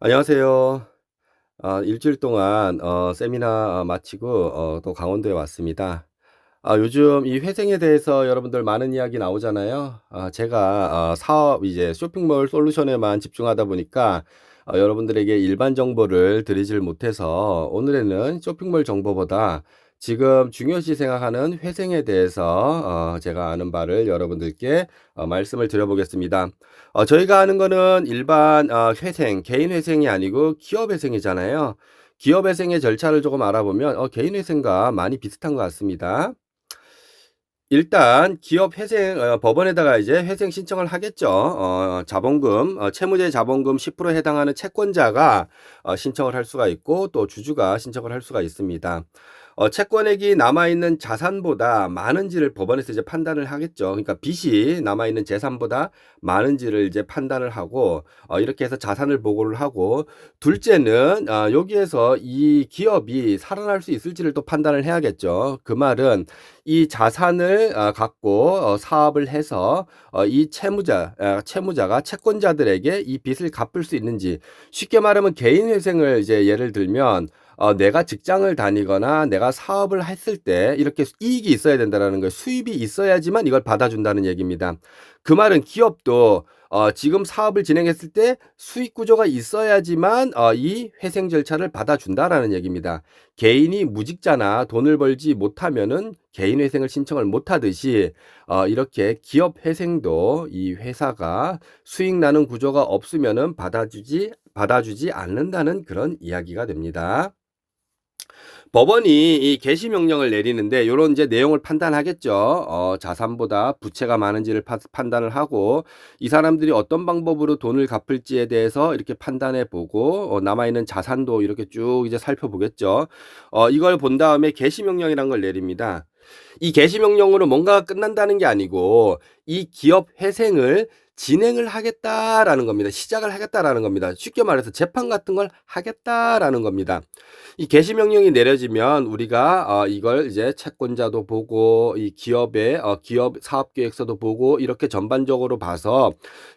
안녕하세요. 일주일 동안 세미나 마치고 또 강원도에 왔습니다. 요즘 이 회생에 대해서 여러분들 많은 이야기 나오잖아요. 제가 사업 이제 쇼핑몰 솔루션에만 집중하다 보니까 여러분들에게 일반 정보를 드리질 못해서 오늘에는 쇼핑몰 정보보다 지금 중요시 생각하는 회생에 대해서 제가 아는 바를 여러분들께 말씀을 드려보겠습니다. 저희가 하는 거는 일반 회생, 개인 회생이 아니고 기업 회생이잖아요. 기업 회생의 절차를 조금 알아보면 개인 회생과 많이 비슷한 것 같습니다. 일단 기업 회생 법원에다가 이제 회생 신청을 하겠죠. 자본금 채무제 자본금 10% 해당하는 채권자가 신청을 할 수가 있고 또 주주가 신청을 할 수가 있습니다. 채권액이 남아있는 자산보다 많은지를 법원에서 이제 판단을 하겠죠. 그러니까 빚이 남아있는 재산보다 많은지를 이제 판단을 하고 이렇게 해서 자산을 보고를 하고 둘째는 여기에서 이 기업이 살아날 수 있을지를 또 판단을 해야겠죠. 그 말은 이 자산을 갖고 사업을 해서 이 채무자가 채권자들에게 이 빚을 갚을 수 있는지 쉽게 말하면 개인 회생을 이제 예를 들면 내가 직장을 다니거나 내가 사업을 했을 때 이렇게 이익이 있어야 된다라는 거예요. 수입이 있어야지만 이걸 받아준다는 얘기입니다. 그 말은 기업도 지금 사업을 진행했을 때 수익 구조가 있어야지만 이 회생 절차를 받아준다라는 얘기입니다. 개인이 무직자나 돈을 벌지 못하면은 개인 회생을 신청을 못하듯이 이렇게 기업 회생도 이 회사가 수익 나는 구조가 없으면은 받아주지 않는다는 그런 이야기가 됩니다. 법원이 이 개시 명령을 내리는데 요런 이제 내용을 판단하겠죠. 자산보다 부채가 많은지를 판단을 하고 이 사람들이 어떤 방법으로 돈을 갚을지에 대해서 이렇게 판단해 보고 남아 있는 자산도 이렇게 쭉 이제 살펴보겠죠. 이걸 본 다음에 개시 명령이란 걸 내립니다. 이 개시 명령으로 뭔가가 끝난다는 게 아니고 이 기업 회생을 진행을 하겠다라는 겁니다. 시작을 하겠다라는 겁니다. 쉽게 말해서 재판 같은 걸 하겠다라는 겁니다. 이 개시 명령이 내려지면 우리가 이걸 이제 채권자도 보고 이 기업의 기업 사업 계획서도 보고 이렇게 전반적으로 봐서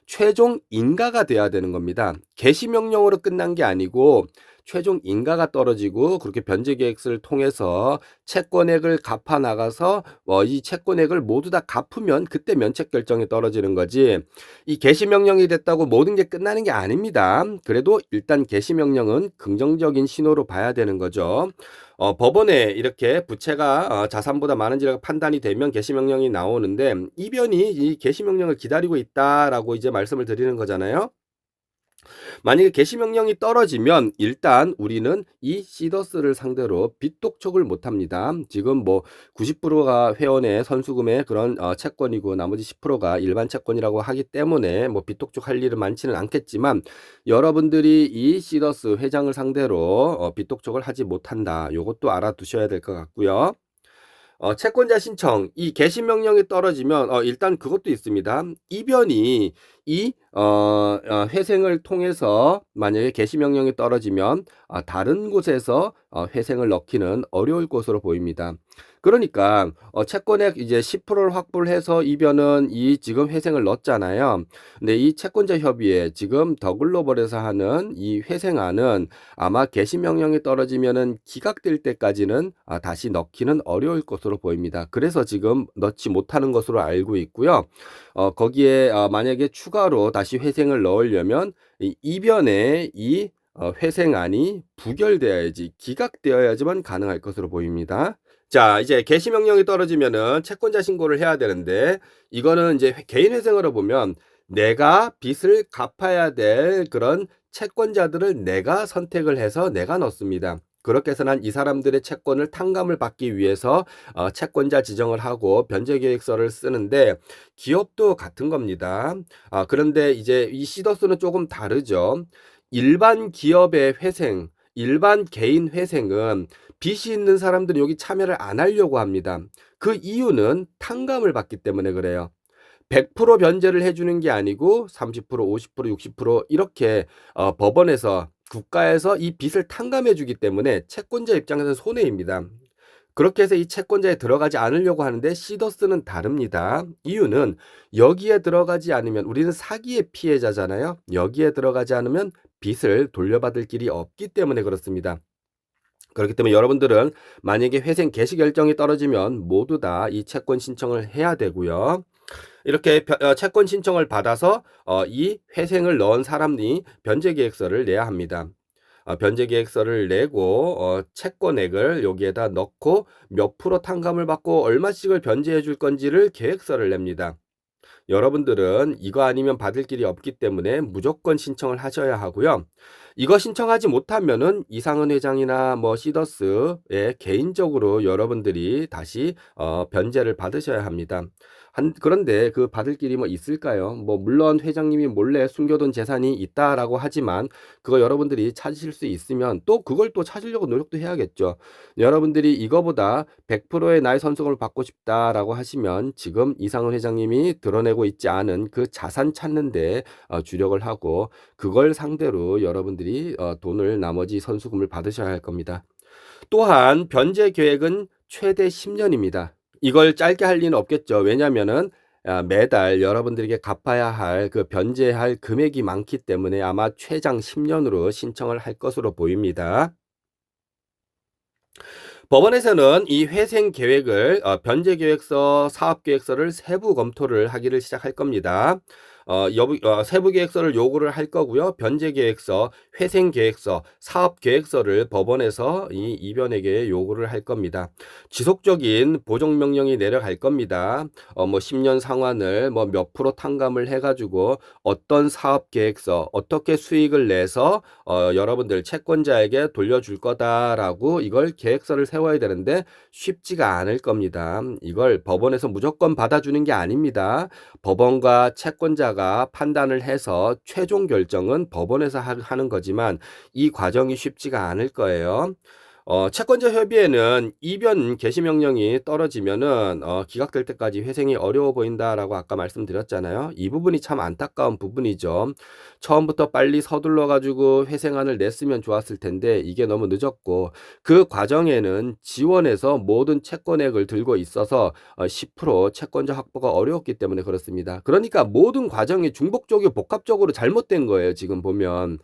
최종 인가가 돼야 되는 겁니다. 개시 명령으로 끝난 게 아니고 최종 인가가 떨어지고 그렇게 변제 계획서를 통해서 채권액을 갚아 나가서 이 채권액을 모두 다 갚으면 그때 면책 결정이 떨어지는 거지. 이 개시 명령이 됐다고 모든 게 끝나는 게 아닙니다. 그래도 일단 개시 명령은 긍정적인 신호로 봐야 되는 거죠. 법원에 이렇게 부채가 자산보다 많은지가 판단이 되면 개시 명령이 나오는데 이변이 이 개시 명령을 기다리고 있다라고 이제 말씀을 드리는 거잖아요. 만약에 개시 명령이 떨어지면 일단 우리는 이 시더스를 상대로 빚독촉을 못 합니다. 지금 뭐 90%가 회원의 선수금의 그런 채권이고 나머지 10%가 일반 채권이라고 하기 때문에 뭐 빚독촉 할 일은 많지는 않겠지만 여러분들이 이 시더스 회장을 상대로 빚독촉을 하지 못한다. 요것도 알아두셔야 될 것 같고요. 채권자 신청 이 개시 명령이 떨어지면 일단 그것도 있습니다. 이변이 이 회생을 통해서 만약에 개시 명령이 떨어지면 다른 곳에서 회생을 넣기는 어려울 것으로 보입니다. 그러니까 채권액 이제 10%를 확보를 해서 이변은 이 지금 회생을 넣었잖아요. 근데 이 채권자 협의회 지금 더글로벌에서 하는 이 회생안은 아마 개시 명령이 떨어지면은 기각될 때까지는 다시 넣기는 어려울 것으로 보입니다. 그래서 지금 넣지 못하는 것으로 알고 있고요. 거기에 만약에 추가로 다시 회생을 넣으려면 이 이변에 이 회생안이 부결되어야지 기각되어야지만 가능할 것으로 보입니다. 자, 이제 개시 명령이 떨어지면은 채권자 신고를 해야 되는데 이거는 이제 개인 회생으로 보면 내가 빚을 갚아야 될 그런 채권자들을 내가 선택을 해서 내가 넣습니다. 그렇게 해서 난 이 사람들의 채권을 탕감을 받기 위해서 채권자 지정을 하고 변제 계획서를 쓰는데 기업도 같은 겁니다. 그런데 이제 이 시더스는 조금 다르죠. 일반 기업의 회생, 일반 개인 회생은 빚이 있는 사람들은 여기 참여를 안 하려고 합니다. 그 이유는 탕감을 받기 때문에 그래요. 100% 변제를 해주는 게 아니고 30%, 50%, 60% 이렇게 법원에서 국가에서 이 빚을 탕감해 주기 때문에 채권자 입장에서는 손해입니다. 그렇게 해서 이 채권자에 들어가지 않으려고 하는데 시더스는 다릅니다. 이유는 여기에 들어가지 않으면 우리는 사기의 피해자잖아요. 여기에 들어가지 않으면 빚을 돌려받을 길이 없기 때문에 그렇습니다. 그렇기 때문에 여러분들은 만약에 회생 개시 결정이 떨어지면 모두 다 이 채권 신청을 해야 되고요. 이렇게 채권 신청을 받아서 이 회생을 넣은 사람이 변제 계획서를 내야 합니다. 변제 계획서를 내고 채권액을 여기에다 넣고 몇 프로 탕감을 받고 얼마씩을 변제해 줄 건지를 계획서를 냅니다. 여러분들은 이거 아니면 받을 길이 없기 때문에 무조건 신청을 하셔야 하고요. 이거 신청하지 못하면은 이상은 회장이나 뭐 시더스에 개인적으로 여러분들이 다시 변제를 받으셔야 합니다. 그런데 그 받을 길이 뭐 있을까요? 뭐 물론 회장님이 몰래 숨겨둔 재산이 있다라고 하지만 그거 여러분들이 찾으실 수 있으면 또 그걸 또 찾으려고 노력도 해야겠죠. 여러분들이 이거보다 100%의 나의 선수금을 받고 싶다라고 하시면 지금 이상은 회장님이 드러내고 있지 않은 그 자산 찾는 데 주력을 하고 그걸 상대로 여러분들이 돈을 나머지 선수금을 받으셔야 할 겁니다. 또한 변제 계획은 최대 10년입니다. 이걸 짧게 할 리는 없겠죠. 왜냐하면은 매달 여러분들에게 갚아야 할 그 변제할 금액이 많기 때문에 아마 최장 10년으로 신청을 할 것으로 보입니다. 법원에서는 이 회생 계획을 변제 계획서, 사업 계획서를 세부 검토를 하기를 시작할 겁니다. 세부 계획서를 요구를 할 거고요. 변제 계획서, 회생 계획서, 사업 계획서를 법원에서 이 이변에게 요구를 할 겁니다. 지속적인 보정 명령이 내려갈 겁니다. 뭐 10년 상환을 뭐 몇 프로 탕감을 해가지고 어떤 사업 계획서, 어떻게 수익을 내서 여러분들 채권자에게 돌려줄 거다라고 이걸 계획서를 세워야 되는데 쉽지가 않을 겁니다. 이걸 법원에서 무조건 받아주는 게 아닙니다. 법원과 채권자가 판단을 해서 최종 결정은 법원에서 하는 거지만 이 과정이 쉽지가 않을 거예요. 채권자 협의회는 이변 개시 명령이 떨어지면은 기각될 때까지 회생이 어려워 보인다라고 아까 말씀드렸잖아요. 이 부분이 참 안타까운 부분이죠. 처음부터 빨리 서둘러 가지고 회생안을 냈으면 좋았을 텐데 이게 너무 늦었고 그 과정에는 지원에서 모든 채권액을 들고 있어서 10% 채권자 확보가 어려웠기 때문에 그렇습니다. 그러니까 모든 과정이 중복적이고 복합적으로 잘못된 거예요. 지금 보면.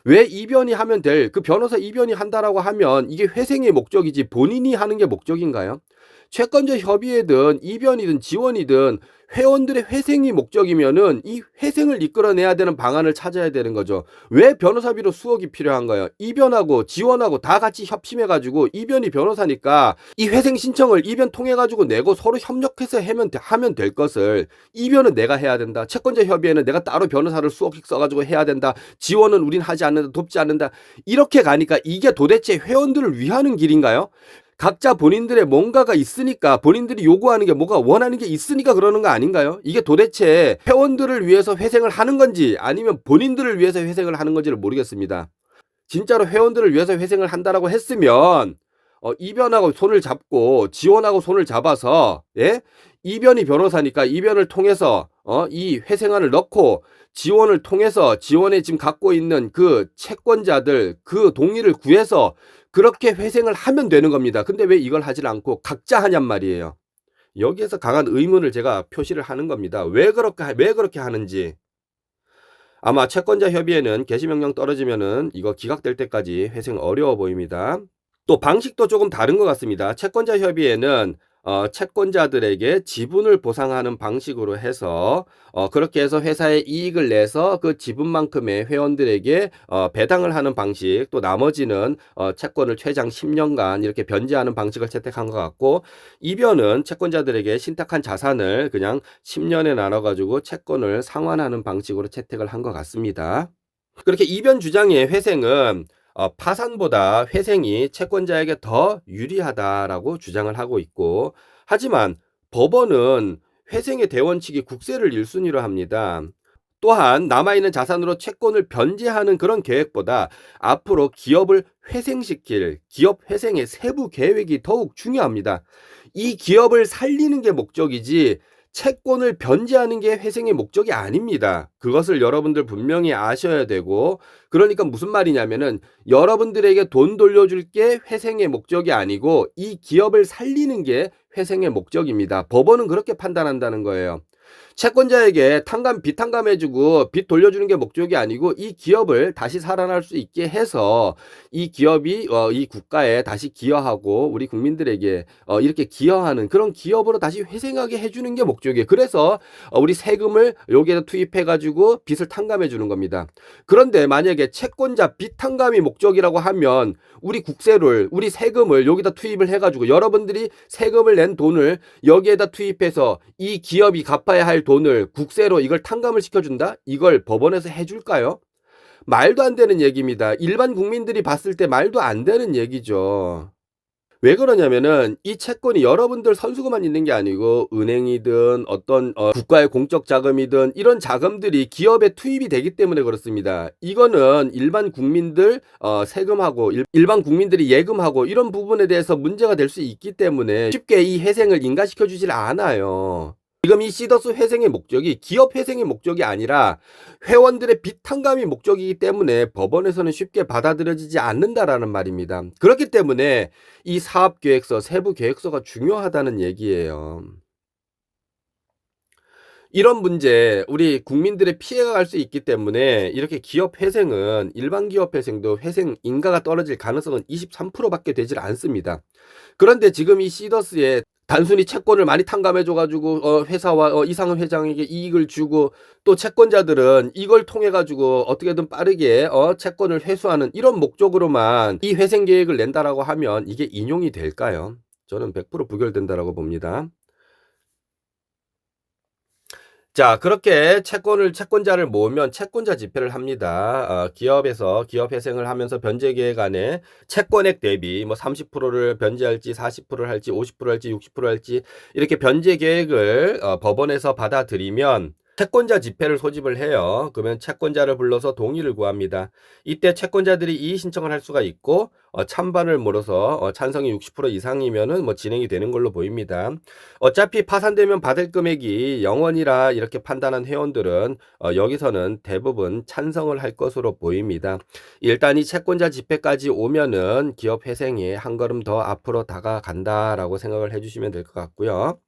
왜 이변이 하면 그 변호사 이변이 한다라고 하면 이게 회생의 목적이지 본인이 하는 게 목적인가요? 채권자 협의회든 이변이든 지원이든 회원들의 회생이 목적이면은 이 회생을 이끌어내야 되는 방안을 찾아야 되는 거죠. 왜 변호사비로 수억이 필요한가요? 이변하고 지원하고 다 같이 협심해가지고 이변이 변호사니까 이 회생 신청을 이변 통해가지고 내고 서로 협력해서 하면 될 것을 이변은 내가 해야 된다. 채권자 협의회는 내가 따로 변호사를 수억씩 써가지고 해야 된다. 지원은 우린 하지 않는다. 돕지 않는다. 이렇게 가니까 이게 도대체 회원들을 위하는 길인가요? 각자 본인들의 뭔가가 있으니까 본인들이 요구하는 게 뭐가 원하는 게 있으니까 그러는 거 아닌가요? 이게 도대체 회원들을 위해서 회생을 하는 건지 아니면 본인들을 위해서 회생을 하는 건지를 모르겠습니다. 진짜로 회원들을 위해서 회생을 한다라고 했으면 이변하고 손을 잡고 지원하고 손을 잡아서 예? 이변이 변호사니까 이변을 통해서 이 회생안을 넣고 지원을 통해서 지원에 지금 갖고 있는 그 채권자들 그 동의를 구해서 그렇게 회생을 하면 되는 겁니다. 근데 왜 이걸 하질 않고 각자 하냔 말이에요. 여기에서 강한 의문을 제가 표시를 하는 겁니다. 왜 그렇게 하는지. 아마 채권자 협의회는 개시명령 떨어지면은 이거 기각될 때까지 회생 어려워 보입니다. 또 방식도 조금 다른 것 같습니다. 채권자 협의회는 채권자들에게 지분을 보상하는 방식으로 해서 그렇게 해서 회사에 이익을 내서 그 지분만큼의 회원들에게 배당을 하는 방식 또 나머지는 채권을 최장 10년간 이렇게 변제하는 방식을 채택한 것 같고 이변은 채권자들에게 신탁한 자산을 그냥 10년에 나눠가지고 채권을 상환하는 방식으로 채택을 한 것 같습니다. 그렇게 이변 주장의 회생은 파산보다 회생이 채권자에게 더 유리하다라고 주장을 하고 있고 하지만 법원은 회생의 대원칙이 국세를 1순위로 합니다. 또한 남아있는 자산으로 채권을 변제하는 그런 계획보다 앞으로 기업을 회생시킬 기업 회생의 세부 계획이 더욱 중요합니다. 이 기업을 살리는 게 목적이지 채권을 변제하는 게 회생의 목적이 아닙니다. 그것을 여러분들 분명히 아셔야 되고, 그러니까 무슨 말이냐면은 여러분들에게 돈 돌려줄 게 회생의 목적이 아니고 이 기업을 살리는 게 회생의 목적입니다. 법원은 그렇게 판단한다는 거예요. 채권자에게 비탕감해주고 빚 돌려주는 게 목적이 아니고 이 기업을 다시 살아날 수 있게 해서 이 기업이 이 국가에 다시 기여하고 우리 국민들에게 이렇게 기여하는 그런 기업으로 다시 회생하게 해주는 게 목적이에요. 그래서 우리 세금을 여기에다 투입해가지고 빚을 탕감해 주는 겁니다. 그런데 만약에 채권자 빚 탕감이 목적이라고 하면 우리 세금을 여기다 투입을 해가지고 여러분들이 세금을 낸 돈을 여기에다 투입해서 이 기업이 갚아야 할 돈을 국세로 이걸 탕감을 시켜준다? 이걸 법원에서 해줄까요? 말도 안 되는 얘기입니다. 일반 국민들이 봤을 때 말도 안 되는 얘기죠. 왜 그러냐면은 이 채권이 여러분들 선수금만 있는 게 아니고 은행이든 어떤 국가의 공적 자금이든 이런 자금들이 기업에 투입이 되기 때문에 그렇습니다. 이거는 일반 국민들 세금하고 일반 국민들이 예금하고 이런 부분에 대해서 문제가 될 수 있기 때문에 쉽게 이 회생을 인가시켜 주질 않아요. 지금 이 시더스 회생의 목적이 기업 회생의 목적이 아니라 회원들의 빚 탕감이 목적이기 때문에 법원에서는 쉽게 받아들여지지 않는다라는 말입니다. 그렇기 때문에 이 사업계획서, 세부계획서가 중요하다는 얘기예요. 이런 문제, 우리 국민들의 피해가 갈 수 있기 때문에 이렇게 기업 회생은 일반 기업 회생도 회생 인가가 떨어질 가능성은 23%밖에 되질 않습니다. 그런데 지금 이 시더스에 단순히 채권을 많이 탕감해줘가지고 회사와 이상은 회장에게 이익을 주고 또 채권자들은 이걸 통해가지고 어떻게든 빠르게 채권을 회수하는 이런 목적으로만 이 회생 계획을 낸다라고 하면 이게 인용이 될까요? 저는 100% 부결된다라고 봅니다. 자, 그렇게 채권자를 모으면 채권자 집회를 합니다. 기업에서 기업 회생을 하면서 변제 계획 안에 채권액 대비 뭐 30%를 변제할지 40%를 할지 50%를 할지 60%를 할지 이렇게 변제 계획을 법원에서 받아들이면 채권자 집회를 소집을 해요. 그러면 채권자를 불러서 동의를 구합니다. 이때 채권자들이 이의 신청을 할 수가 있고 찬반을 물어서 찬성이 60% 이상이면은 뭐 진행이 되는 걸로 보입니다. 어차피 파산되면 받을 금액이 0원이라 이렇게 판단한 회원들은 여기서는 대부분 찬성을 할 것으로 보입니다. 일단 이 채권자 집회까지 오면은 기업 회생이 한 걸음 더 앞으로 다가간다라고 생각을 해주시면 될 것 같고요.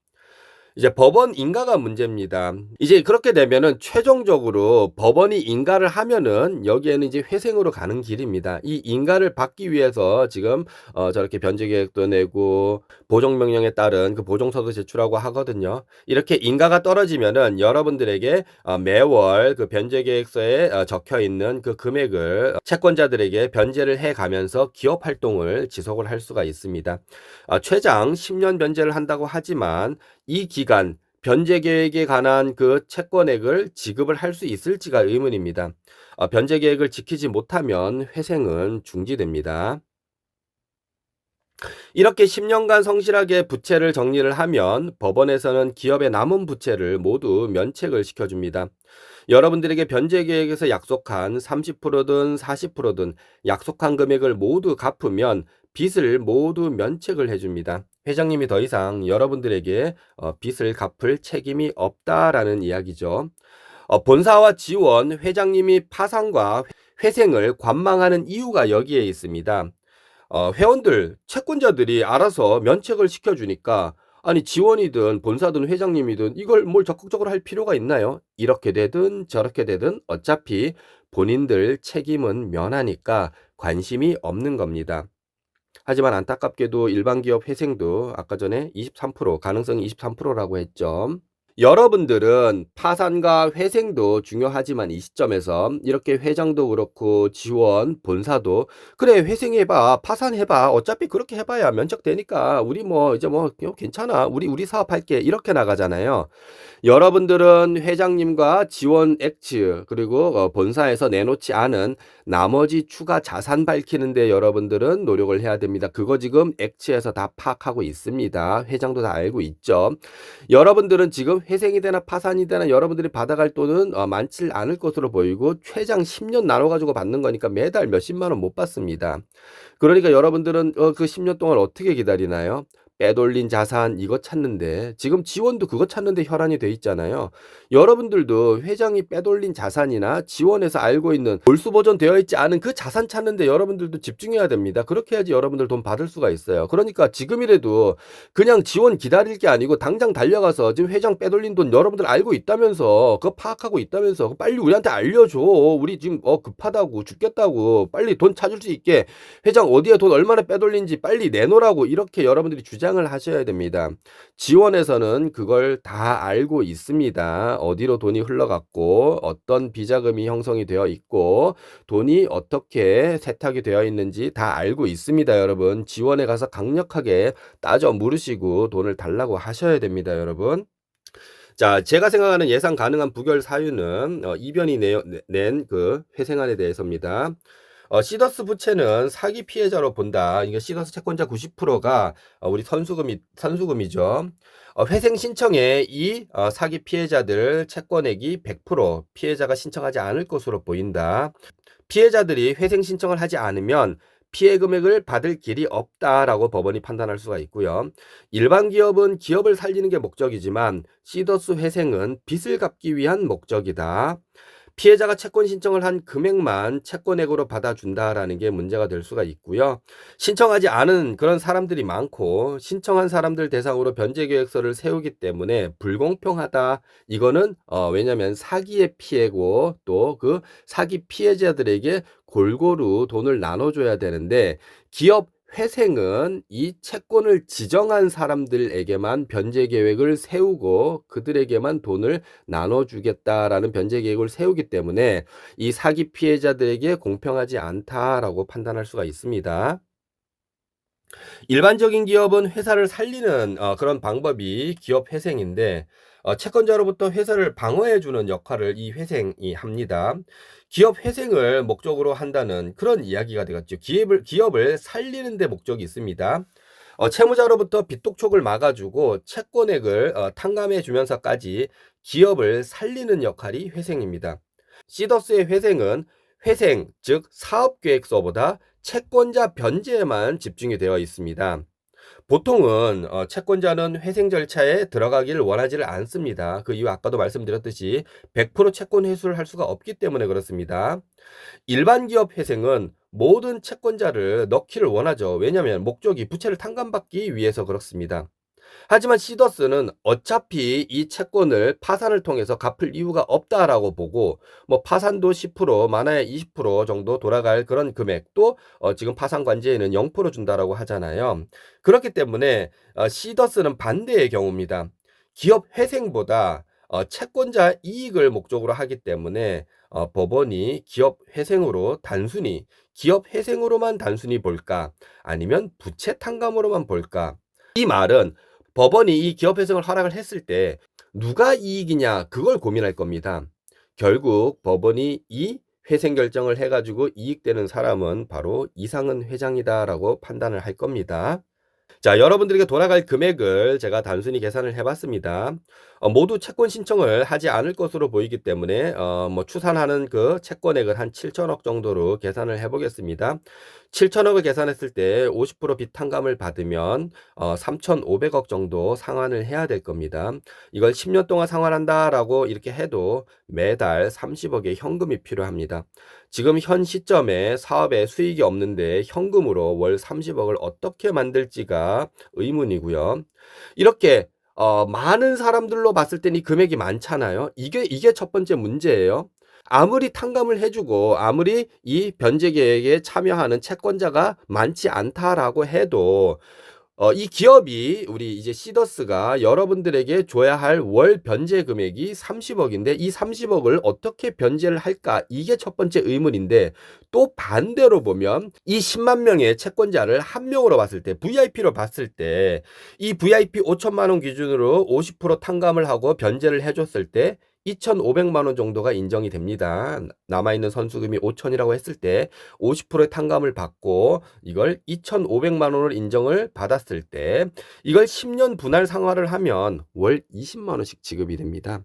이제 법원 인가가 문제입니다. 이제 그렇게 되면은 최종적으로 법원이 인가를 하면은 여기에는 이제 회생으로 가는 길입니다. 이 인가를 받기 위해서 지금 저렇게 변제 계획도 내고 보정 명령에 따른 그 보정서도 제출하고 하거든요. 이렇게 인가가 떨어지면은 여러분들에게 매월 그 변제 계획서에 적혀 있는 그 금액을 채권자들에게 변제를 해 가면서 기업 활동을 지속을 할 수가 있습니다. 최장 10년 변제를 한다고 하지만 이 기간 변제 계획에 관한 그 채권액을 지급을 할 수 있을지가 의문입니다. 변제 계획을 지키지 못하면 회생은 중지됩니다. 이렇게 10년간 성실하게 부채를 정리를 하면 법원에서는 기업의 남은 부채를 모두 면책을 시켜줍니다. 여러분들에게 변제 계획에서 약속한 30%든 40%든 약속한 금액을 모두 갚으면 빚을 모두 면책을 해줍니다. 회장님이 더 이상 여러분들에게 빚을 갚을 책임이 없다라는 이야기죠. 본사와 지원, 회장님이 파산과 회생을 관망하는 이유가 여기에 있습니다. 회원들, 채권자들이 알아서 면책을 시켜주니까 아니 지원이든 본사든 회장님이든 이걸 뭘 적극적으로 할 필요가 있나요? 이렇게 되든 저렇게 되든 어차피 본인들 책임은 면하니까 관심이 없는 겁니다. 하지만 안타깝게도 일반 기업 회생도 아까 전에 23% 가능성이 23%라고 했죠. 여러분들은 파산과 회생도 중요하지만 이 시점에서 이렇게 회장도 그렇고 지원, 본사도 그래 회생해봐, 파산해봐. 어차피 그렇게 해봐야 면책되니까 우리 뭐 이제 뭐 괜찮아. 우리 사업할게 이렇게 나가잖아요. 여러분들은 회장님과 지원 액츠 그리고 본사에서 내놓지 않은 나머지 추가 자산 밝히는데 여러분들은 노력을 해야 됩니다. 그거 지금 액츠에서 다 파악하고 있습니다. 회장도 다 알고 있죠. 여러분들은 지금 회생이 되나 파산이 되나 여러분들이 받아갈 돈은 많지 않을 것으로 보이고 최장 10년 나눠가지고 받는 거니까 매달 몇십만 원 못 받습니다. 그러니까 여러분들은 그 10년 동안 어떻게 기다리나요? 빼돌린 자산 이거 찾는데 지금 지원도 그거 찾는데 혈안이 돼 있잖아요. 여러분들도 회장이 빼돌린 자산이나 지원에서 알고 있는 몰수 보존되어 있지 않은 그 자산 찾는데 여러분들도 집중해야 됩니다. 그렇게 해야지 여러분들 돈 받을 수가 있어요. 그러니까 지금이라도 그냥 지원 기다릴 게 아니고 당장 달려가서 지금 회장 빼돌린 돈 여러분들 알고 있다면서 그거 파악하고 있다면서 빨리 우리한테 알려줘. 우리 지금 급하다고 죽겠다고 빨리 돈 찾을 수 있게 회장 어디에 돈 얼마나 빼돌린지 빨리 내놓으라고 이렇게 여러분들이 주장을 하셔야 됩니다. 지원에서는 그걸 다 알고 있습니다. 어디로 돈이 흘러갔고 어떤 비자금이 형성이 되어 있고 돈이 어떻게 세탁이 되어 있는지 다 알고 있습니다, 여러분. 지원에 가서 강력하게 따져 물으시고 돈을 달라고 하셔야 됩니다, 여러분. 자, 제가 생각하는 예상 가능한 부결 사유는 이변이 낸 그 회생안에 대해서입니다. 시더스 부채는 사기 피해자로 본다. 이게 시더스 채권자 90%가 우리 선수금이죠. 회생 신청에 이 사기 피해자들 채권액이 100% 피해자가 신청하지 않을 것으로 보인다. 피해자들이 회생 신청을 하지 않으면 피해 금액을 받을 길이 없다라고 법원이 판단할 수가 있고요. 일반 기업은 기업을 살리는 게 목적이지만 시더스 회생은 빚을 갚기 위한 목적이다. 피해자가 채권 신청을 한 금액만 채권액으로 받아준다라는 게 문제가 될 수가 있고요. 신청하지 않은 그런 사람들이 많고 신청한 사람들 대상으로 변제계획서를 세우기 때문에 불공평하다. 이거는 왜냐하면 사기의 피해고 또 그 사기 피해자들에게 골고루 돈을 나눠줘야 되는데 기업 회생은 이 채권을 지정한 사람들에게만 변제 계획을 세우고 그들에게만 돈을 나눠주겠다라는 변제 계획을 세우기 때문에 이 사기 피해자들에게 공평하지 않다라고 판단할 수가 있습니다. 일반적인 기업은 회사를 살리는 그런 방법이 기업 회생인데 채권자로부터 회사를 방어해주는 역할을 이 회생이 합니다. 기업 회생을 목적으로 한다는 그런 이야기가 되겠죠. 기업을 살리는 데 목적이 있습니다. 채무자로부터 빚독촉을 막아주고 채권액을 탕감해 주면서까지 기업을 살리는 역할이 회생입니다. 시더스의 회생은 회생, 즉 사업계획서보다 채권자 변제에만 집중이 되어 있습니다. 보통은 채권자는 회생 절차에 들어가기를 원하지를 않습니다. 그 이유 아까도 말씀드렸듯이 100% 채권 회수를 할 수가 없기 때문에 그렇습니다. 일반 기업 회생은 모든 채권자를 넣기를 원하죠. 왜냐하면 목적이 부채를 탕감받기 위해서 그렇습니다. 하지만 시더스는 어차피 이 채권을 파산을 통해서 갚을 이유가 없다라고 보고 뭐 파산도 10% 많아야 20% 정도 돌아갈 그런 금액도 지금 파산 관제에는 0% 준다라고 하잖아요. 그렇기 때문에 시더스는 반대의 경우입니다. 기업 회생보다 채권자 이익을 목적으로 하기 때문에 법원이 기업 회생으로만 단순히 볼까 아니면 부채 탕감으로만 볼까 이 말은 법원이 이 기업 회생을 허락을 했을 때 누가 이익이냐 그걸 고민할 겁니다. 결국 법원이 이 회생 결정을 해가지고 이익되는 사람은 바로 이상은 회장이다라고 판단을 할 겁니다. 자, 여러분들에게 돌아갈 금액을 제가 단순히 계산을 해봤습니다. 모두 채권 신청을 하지 않을 것으로 보이기 때문에 뭐 추산하는 그 채권액을 한 7천억 정도로 계산을 해보겠습니다. 7천억을 계산했을 때 50% 빚탕감을 받으면 3,500억 정도 상환을 해야 될 겁니다. 이걸 10년 동안 상환한다라고 이렇게 해도 매달 30억의 현금이 필요합니다. 지금 현 시점에 사업에 수익이 없는데 현금으로 월 30억을 어떻게 만들지가 의문이고요. 이렇게 많은 사람들로 봤을 땐 이 금액이 많잖아요. 이게 첫 번째 문제예요. 아무리 탕감을 해주고 아무리 이 변제 계획에 참여하는 채권자가 많지 않다라고 해도 이 기업이 우리 이제 시더스가 여러분들에게 줘야 할 월 변제 금액이 30억인데 이 30억을 어떻게 변제를 할까? 이게 첫 번째 의문인데 또 반대로 보면 이 10만 명의 채권자를 한 명으로 봤을 때 VIP로 봤을 때 이 VIP 5천만 원 기준으로 50% 탕감을 하고 변제를 해줬을 때 2,500만 원 정도가 인정이 됩니다. 남아있는 선수금이 5천이라고 했을 때 50%의 탕감을 받고 이걸 2,500만 원을 인정을 받았을 때 이걸 10년 분할 상환을 하면 월 20만 원씩 지급이 됩니다.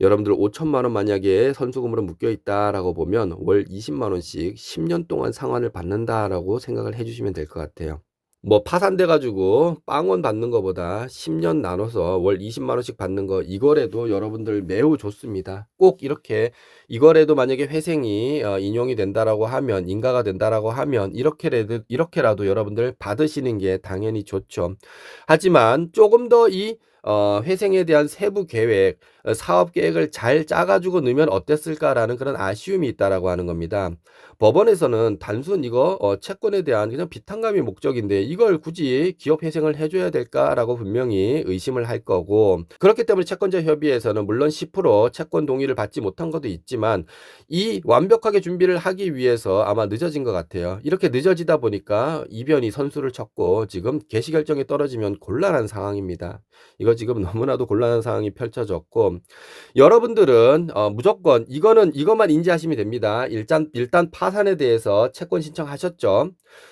여러분들 5천만 원 만약에 선수금으로 묶여 있다라고 보면 월 20만 원씩 10년 동안 상환을 받는다라고 생각을 해주시면 될 것 같아요. 뭐 파산돼 가지고 빵원 받는 거보다 10년 나눠서 월 20만 원씩 받는 거 이거라도 여러분들 매우 좋습니다. 꼭 이렇게 이거라도 만약에 회생이 인용이 된다라고 하면 인가가 된다라고 하면 이렇게라도 여러분들 받으시는 게 당연히 좋죠. 하지만 조금 더 이 회생에 대한 세부 계획, 사업 계획을 잘 짜 가지고 넣으면 어땠을까라는 그런 아쉬움이 있다라고 하는 겁니다. 법원에서는 단순 이거 채권에 대한 그냥 비탄감이 목적인데 이걸 굳이 기업 회생을 해 줘야 될까라고 분명히 의심을 할 거고, 그렇기 때문에 채권자 협의회에서는 물론 10% 채권 동의를 받지 못한 것도 있지만 이 완벽하게 준비를 하기 위해서 아마 늦어진 것 같아요. 이렇게 늦어지다 보니까 이변이 선수를 쳤고 지금 개시 결정이 떨어지면 곤란한 상황입니다. 이거 지금 너무나도 곤란한 상황이 펼쳐졌고, 여러분들은 무조건 이것만 인지하시면 됩니다. 일단 파산에 대해서 채권 신청하셨죠.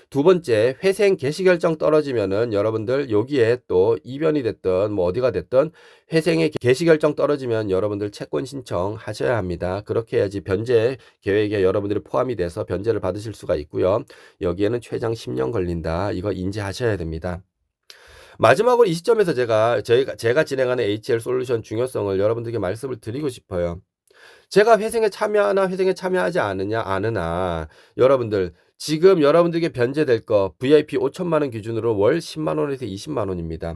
두 번째, 회생 개시 결정 떨어지면은 여러분들 여기에 또 이변이 됐든 뭐 어디가 됐든 회생의 개시 결정 떨어지면 여러분들 채권 신청하셔야 합니다. 그렇게 해야지 변제 계획에 여러분들이 포함이 돼서 변제를 받으실 수가 있고요. 여기에는 최장 10년 걸린다. 이거 인지하셔야 됩니다. 마지막으로 이 시점에서 제가 진행하는 HL 솔루션 중요성을 여러분들께 말씀을 드리고 싶어요. 제가 회생에 참여하나 회생에 참여하지 않느냐 아느나, 여러분들 지금 여러분들에게 변제될 거 VIP 5천만 원 기준으로 월 10만 원에서 20만 원입니다.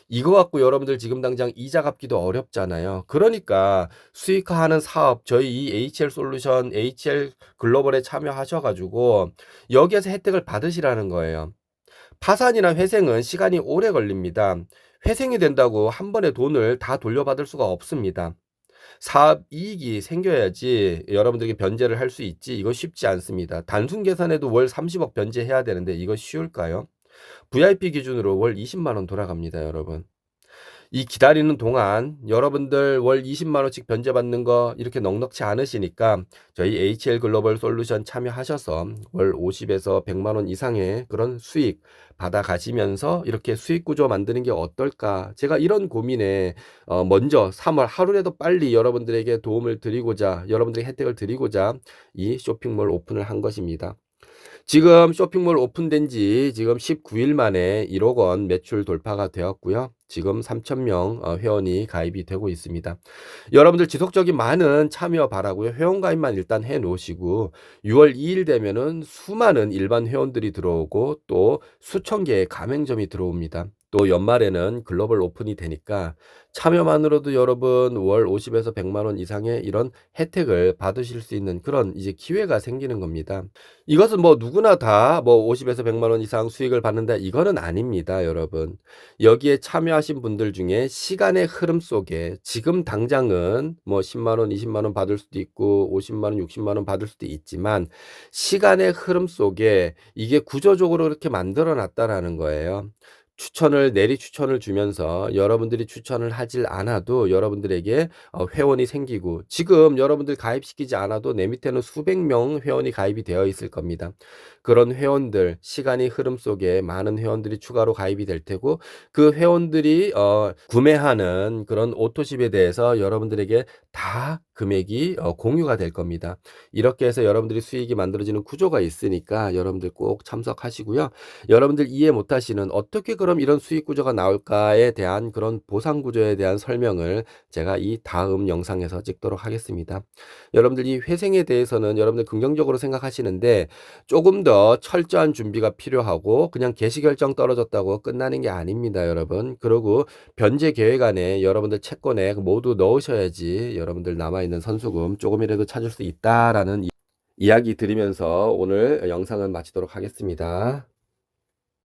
이거 갖고 여러분들 지금 당장 이자 갚기도 어렵잖아요. 그러니까 수익화하는 사업 저희 이 HL 솔루션 HL 글로벌에 참여하셔 가지고 여기에서 혜택을 받으시라는 거예요. 파산이나 회생은 시간이 오래 걸립니다. 회생이 된다고 한 번에 돈을 다 돌려받을 수가 없습니다. 사업 이익이 생겨야지 여러분들에게 변제를 할 수 있지, 이거 쉽지 않습니다. 단순 계산해도 월 30억 변제해야 되는데 이거 쉬울까요? VIP 기준으로 월 20만 원 돌아갑니다, 여러분. 이 기다리는 동안 여러분들 월 20만 원씩 변제받는 거 이렇게 넉넉지 않으시니까 저희 HL 글로벌 솔루션 참여하셔서 월 50에서 100만 원 이상의 그런 수익 받아 가시면서 이렇게 수익 구조 만드는 게 어떨까? 제가 이런 고민에 먼저 3월 하루라도 빨리 여러분들에게 도움을 드리고자, 여러분들에게 혜택을 드리고자 이 쇼핑몰 오픈을 한 것입니다. 지금 쇼핑몰 오픈된 지 지금 19일 만에 1억 원 매출 돌파가 되었고요. 지금 3,000명 회원이 가입이 되고 있습니다. 여러분들 지속적인 많은 참여 바라고요. 회원 가입만 일단 해 놓으시고 6월 2일 되면은 수많은 일반 회원들이 들어오고 또 수천 개의 가맹점이 들어옵니다. 또 연말에는 글로벌 오픈이 되니까 참여만으로도 여러분 월 50에서 100만 원 이상의 이런 혜택을 받으실 수 있는 그런 이제 기회가 생기는 겁니다. 이것은 뭐 누구나 다 뭐 50에서 100만 원 이상 수익을 받는다 이거는 아닙니다, 여러분. 여기에 참여하신 분들 중에 시간의 흐름 속에 지금 당장은 뭐 10만 원, 20만 원 받을 수도 있고 50만 원, 60만 원 받을 수도 있지만 시간의 흐름 속에 이게 구조적으로 이렇게 만들어 놨다라는 거예요. 내리 추천을 주면서 여러분들이 추천을 하질 않아도 여러분들에게 회원이 생기고, 지금 여러분들 가입시키지 않아도 내 밑에는 수백 명 회원이 가입이 되어 있을 겁니다. 그런 회원들 시간이 흐름 속에 많은 회원들이 추가로 가입이 될 테고, 그 회원들이 구매하는 그런 오토십에 대해서 여러분들에게 다 금액이 공유가 될 겁니다. 이렇게 해서 여러분들이 수익이 만들어지는 구조가 있으니까 여러분들 꼭 참석하시고요. 여러분들 이해 못하시는 어떻게 그럼 이런 수익 구조가 나올까에 대한 그런 보상 구조에 대한 설명을 제가 이 다음 영상에서 찍도록 하겠습니다. 여러분들 이 회생에 대해서는 여러분들 긍정적으로 생각하시는데 조금 더 철저한 준비가 필요하고 그냥 개시 결정 떨어졌다고 끝나는 게 아닙니다, 여러분. 그리고 변제 계획 안에 여러분들 채권에 모두 넣으셔야지 여러분들 남아있는 선수금 조금이라도 찾을 수 있다라는 이야기 드리면서 오늘 영상을 마치도록 하겠습니다.